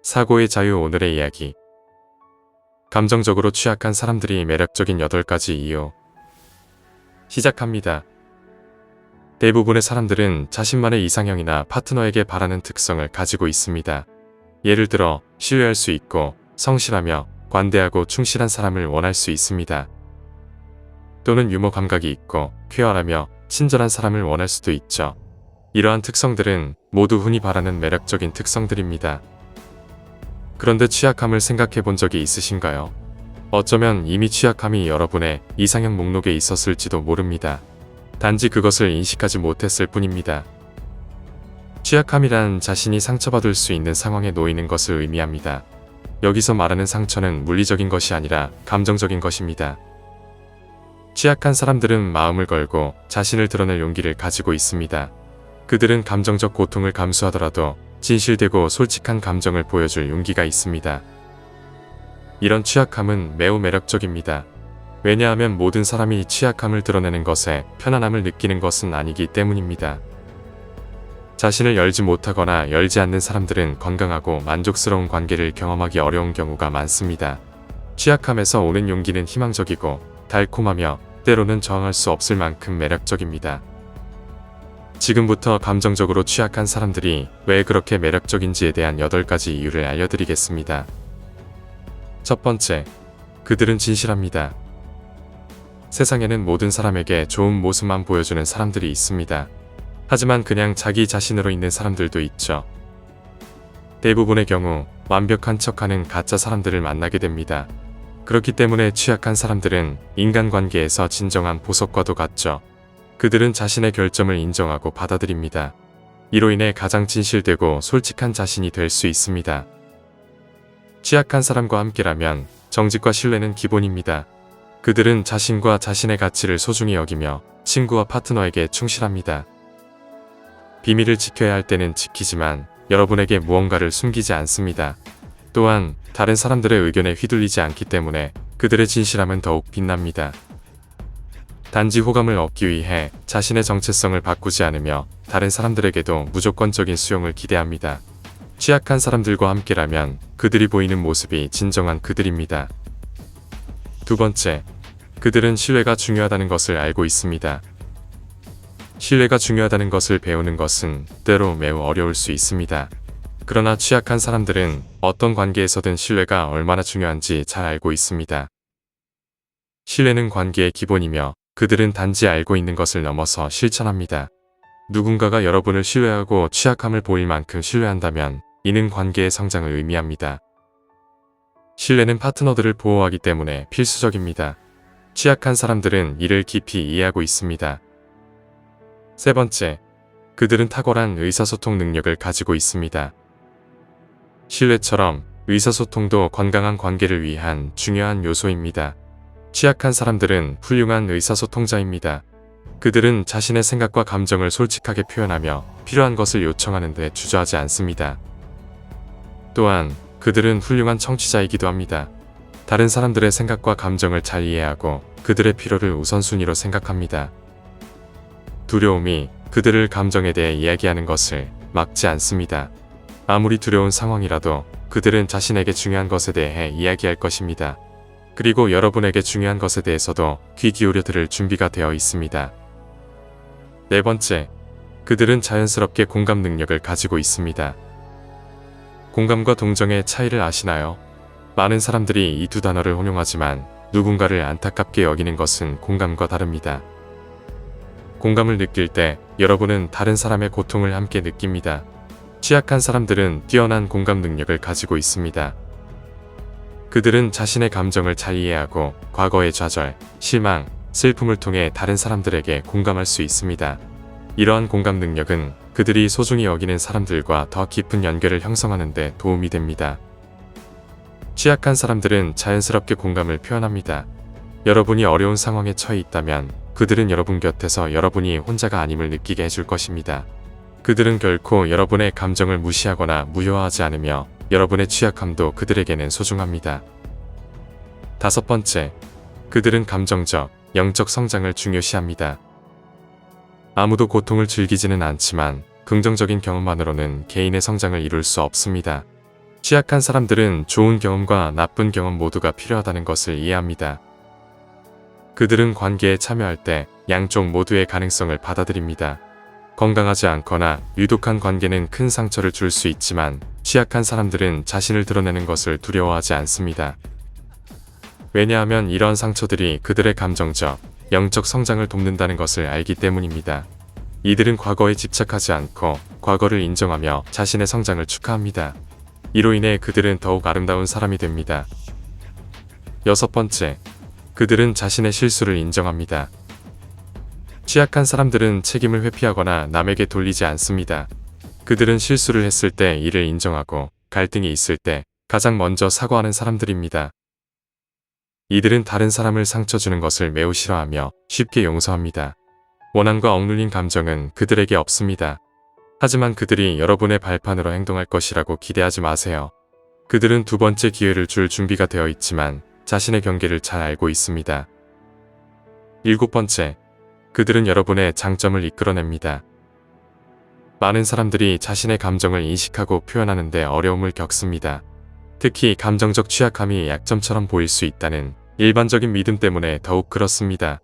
사고의 자유. 오늘의 이야기. 감정적으로 취약한 사람들이 매력적인 8가지 이유. 시작합니다. 대부분의 사람들은 자신만의 이상형이나 파트너에게 바라는 특성을 가지고 있습니다. 예를 들어 신뢰할 수 있고 성실하며 관대하고 충실한 사람을 원할 수 있습니다. 또는 유머 감각이 있고 쾌활하며 친절한 사람을 원할 수도 있죠. 이러한 특성들은 모두 흔히 바라는 매력적인 특성들입니다. 그런데 취약함을 생각해 본 적이 있으신가요? 어쩌면 이미 취약함이 여러분의 이상형 목록에 있었을지도 모릅니다. 단지 그것을 인식하지 못했을 뿐입니다. 취약함이란 자신이 상처받을 수 있는 상황에 놓이는 것을 의미합니다. 여기서 말하는 상처는 물리적인 것이 아니라 감정적인 것입니다. 취약한 사람들은 마음을 걸고 자신을 드러낼 용기를 가지고 있습니다. 그들은 감정적 고통을 감수하더라도 진실되고 솔직한 감정을 보여줄 용기가 있습니다. 이런 취약함은 매우 매력적입니다. 왜냐하면 모든 사람이 취약함을 드러내는 것에 편안함을 느끼는 것은 아니기 때문입니다. 자신을 열지 못하거나 열지 않는 사람들은 건강하고 만족스러운 관계를 경험하기 어려운 경우가 많습니다. 취약함에서 오는 용기는 희망적이고 달콤하며 때로는 저항할 수 없을 만큼 매력적입니다. 지금부터 감정적으로 취약한 사람들이 왜 그렇게 매력적인지에 대한 8가지 이유를 알려드리겠습니다. 첫 번째, 그들은 진실합니다. 세상에는 모든 사람에게 좋은 모습만 보여주는 사람들이 있습니다. 하지만 그냥 자기 자신으로 있는 사람들도 있죠. 대부분의 경우 완벽한 척하는 가짜 사람들을 만나게 됩니다. 그렇기 때문에 취약한 사람들은 인간관계에서 진정한 보석과도 같죠. 그들은 자신의 결점을 인정하고 받아들입니다. 이로 인해 가장 진실되고 솔직한 자신이 될 수 있습니다. 취약한 사람과 함께라면 정직과 신뢰는 기본입니다. 그들은 자신과 자신의 가치를 소중히 여기며 친구와 파트너에게 충실합니다. 비밀을 지켜야 할 때는 지키지만 여러분에게 무언가를 숨기지 않습니다. 또한 다른 사람들의 의견에 휘둘리지 않기 때문에 그들의 진실함은 더욱 빛납니다. 단지 호감을 얻기 위해 자신의 정체성을 바꾸지 않으며 다른 사람들에게도 무조건적인 수용을 기대합니다. 취약한 사람들과 함께라면 그들이 보이는 모습이 진정한 그들입니다. 두 번째, 그들은 신뢰가 중요하다는 것을 알고 있습니다. 신뢰가 중요하다는 것을 배우는 것은 때로 매우 어려울 수 있습니다. 그러나 취약한 사람들은 어떤 관계에서든 신뢰가 얼마나 중요한지 잘 알고 있습니다. 신뢰는 관계의 기본이며 그들은 단지 알고 있는 것을 넘어서 실천합니다. 누군가가 여러분을 신뢰하고 취약함을 보일 만큼 신뢰한다면 이는 관계의 성장을 의미합니다. 신뢰는 파트너들을 보호하기 때문에 필수적입니다. 취약한 사람들은 이를 깊이 이해하고 있습니다. 세 번째, 그들은 탁월한 의사소통 능력을 가지고 있습니다. 신뢰처럼 의사소통도 건강한 관계를 위한 중요한 요소입니다. 취약한 사람들은 훌륭한 의사소통자입니다. 그들은 자신의 생각과 감정을 솔직하게 표현하며 필요한 것을 요청하는 데 주저하지 않습니다. 또한 그들은 훌륭한 청취자이기도 합니다. 다른 사람들의 생각과 감정을 잘 이해하고 그들의 필요를 우선순위로 생각합니다. 두려움이 그들을 감정에 대해 이야기하는 것을 막지 않습니다. 아무리 두려운 상황이라도 그들은 자신에게 중요한 것에 대해 이야기할 것입니다. 그리고 여러분에게 중요한 것에 대해서도 귀 기울여 들을 준비가 되어 있습니다. 네 번째, 그들은 자연스럽게 공감 능력을 가지고 있습니다. 공감과 동정의 차이를 아시나요? 많은 사람들이 이 두 단어를 혼용하지만 누군가를 안타깝게 여기는 것은 공감과 다릅니다. 공감을 느낄 때 여러분은 다른 사람의 고통을 함께 느낍니다. 취약한 사람들은 뛰어난 공감 능력을 가지고 있습니다. 그들은 자신의 감정을 잘 이해하고 과거의 좌절, 실망, 슬픔을 통해 다른 사람들에게 공감할 수 있습니다. 이러한 공감 능력은 그들이 소중히 여기는 사람들과 더 깊은 연결을 형성하는 데 도움이 됩니다. 취약한 사람들은 자연스럽게 공감을 표현합니다. 여러분이 어려운 상황에 처해 있다면 그들은 여러분 곁에서 여러분이 혼자가 아님을 느끼게 해줄 것입니다. 그들은 결코 여러분의 감정을 무시하거나 무효화하지 않으며 여러분의 취약함도 그들에게는 소중합니다. 다섯 번째, 그들은 감정적, 영적 성장을 중요시합니다. 아무도 고통을 즐기지는 않지만 긍정적인 경험만으로는 개인의 성장을 이룰 수 없습니다. 취약한 사람들은 좋은 경험과 나쁜 경험 모두가 필요하다는 것을 이해합니다. 그들은 관계에 참여할 때 양쪽 모두의 가능성을 받아들입니다. 건강하지 않거나 유독한 관계는 큰 상처를 줄 수 있지만 취약한 사람들은 자신을 드러내는 것을 두려워하지 않습니다. 왜냐하면 이런 상처들이 그들의 감정적, 영적 성장을 돕는다는 것을 알기 때문입니다. 이들은 과거에 집착하지 않고 과거를 인정하며 자신의 성장을 축하합니다. 이로 인해 그들은 더욱 아름다운 사람이 됩니다. 6번째, 그들은 자신의 실수를 인정합니다. 취약한 사람들은 책임을 회피하거나 남에게 돌리지 않습니다. 그들은 실수를 했을 때 이를 인정하고 갈등이 있을 때 가장 먼저 사과하는 사람들입니다. 이들은 다른 사람을 상처 주는 것을 매우 싫어하며 쉽게 용서합니다. 원한과 억눌린 감정은 그들에게 없습니다. 하지만 그들이 여러분의 발판으로 행동할 것이라고 기대하지 마세요. 그들은 두 번째 기회를 줄 준비가 되어 있지만 자신의 경계를 잘 알고 있습니다. 7번째, 그들은 여러분의 장점을 이끌어냅니다. 많은 사람들이 자신의 감정을 인식하고 표현하는데 어려움을 겪습니다. 특히 감정적 취약함이 약점처럼 보일 수 있다는 일반적인 믿음 때문에 더욱 그렇습니다.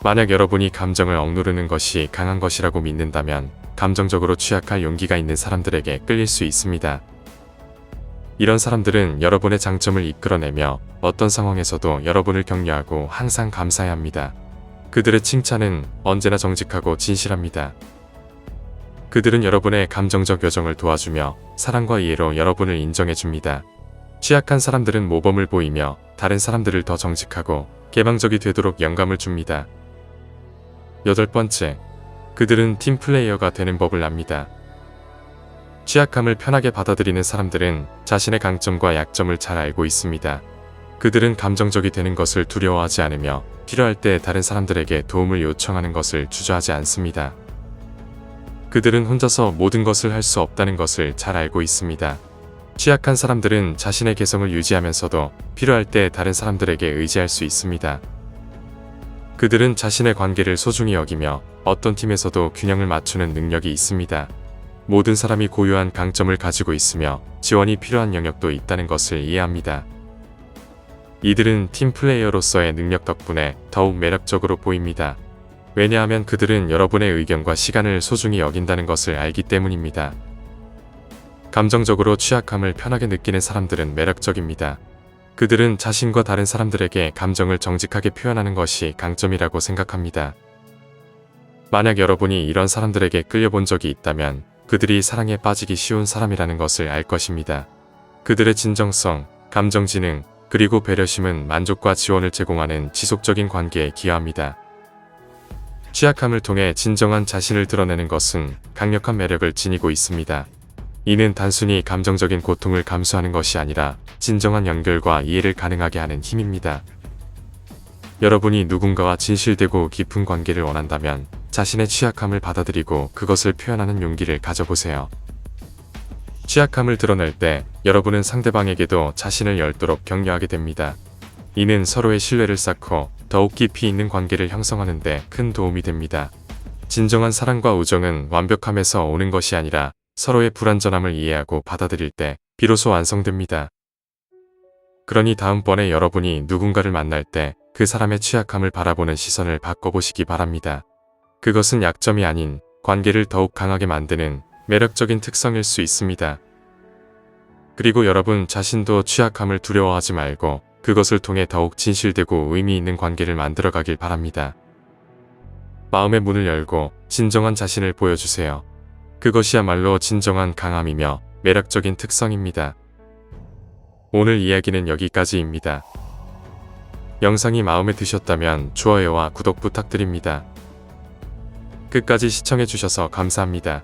만약 여러분이 감정을 억누르는 것이 강한 것이라고 믿는다면 감정적으로 취약할 용기가 있는 사람들에게 끌릴 수 있습니다. 이런 사람들은 여러분의 장점을 이끌어내며 어떤 상황에서도 여러분을 격려하고 항상 감사해야 합니다. 그들의 칭찬은 언제나 정직하고 진실합니다. 그들은 여러분의 감정적 여정을 도와주며 사랑과 이해로 여러분을 인정해줍니다. 취약한 사람들은 모범을 보이며 다른 사람들을 더 정직하고 개방적이 되도록 영감을 줍니다. 8번째, 그들은 팀플레이어가 되는 법을 압니다. 취약함을 편하게 받아들이는 사람들은 자신의 강점과 약점을 잘 알고 있습니다. 그들은 감정적이 되는 것을 두려워하지 않으며 필요할 때 다른 사람들에게 도움을 요청하는 것을 주저하지 않습니다. 그들은 혼자서 모든 것을 할 수 없다는 것을 잘 알고 있습니다. 취약한 사람들은 자신의 개성을 유지하면서도 필요할 때 다른 사람들에게 의지할 수 있습니다. 그들은 자신의 관계를 소중히 여기며 어떤 팀에서도 균형을 맞추는 능력이 있습니다. 모든 사람이 고유한 강점을 가지고 있으며 지원이 필요한 영역도 있다는 것을 이해합니다. 이들은 팀플레이어로서의 능력 덕분에 더욱 매력적으로 보입니다. 왜냐하면 그들은 여러분의 의견과 시간을 소중히 여긴다는 것을 알기 때문입니다. 감정적으로 취약함을 편하게 느끼는 사람들은 매력적입니다. 그들은 자신과 다른 사람들에게 감정을 정직하게 표현하는 것이 강점이라고 생각합니다. 만약 여러분이 이런 사람들에게 끌려본 적이 있다면 그들이 사랑에 빠지기 쉬운 사람이라는 것을 알 것입니다. 그들의 진정성, 감정지능, 그리고 배려심은 만족과 지원을 제공하는 지속적인 관계에 기여합니다. 취약함을 통해 진정한 자신을 드러내는 것은 강력한 매력을 지니고 있습니다. 이는 단순히 감정적인 고통을 감수하는 것이 아니라 진정한 연결과 이해를 가능하게 하는 힘입니다. 여러분이 누군가와 진실되고 깊은 관계를 원한다면 자신의 취약함을 받아들이고 그것을 표현하는 용기를 가져보세요. 취약함을 드러낼 때 여러분은 상대방에게도 자신을 열도록 격려하게 됩니다. 이는 서로의 신뢰를 쌓고 더욱 깊이 있는 관계를 형성하는 데 큰 도움이 됩니다. 진정한 사랑과 우정은 완벽함에서 오는 것이 아니라 서로의 불완전함을 이해하고 받아들일 때 비로소 완성됩니다. 그러니 다음번에 여러분이 누군가를 만날 때 그 사람의 취약함을 바라보는 시선을 바꿔보시기 바랍니다. 그것은 약점이 아닌 관계를 더욱 강하게 만드는 매력적인 특성일 수 있습니다. 그리고 여러분 자신도 취약함을 두려워하지 말고 그것을 통해 더욱 진실되고 의미 있는 관계를 만들어가길 바랍니다. 마음의 문을 열고 진정한 자신을 보여주세요. 그것이야말로 진정한 강함이며 매력적인 특성입니다. 오늘 이야기는 여기까지입니다. 영상이 마음에 드셨다면 좋아요와 구독 부탁드립니다. 끝까지 시청해주셔서 감사합니다.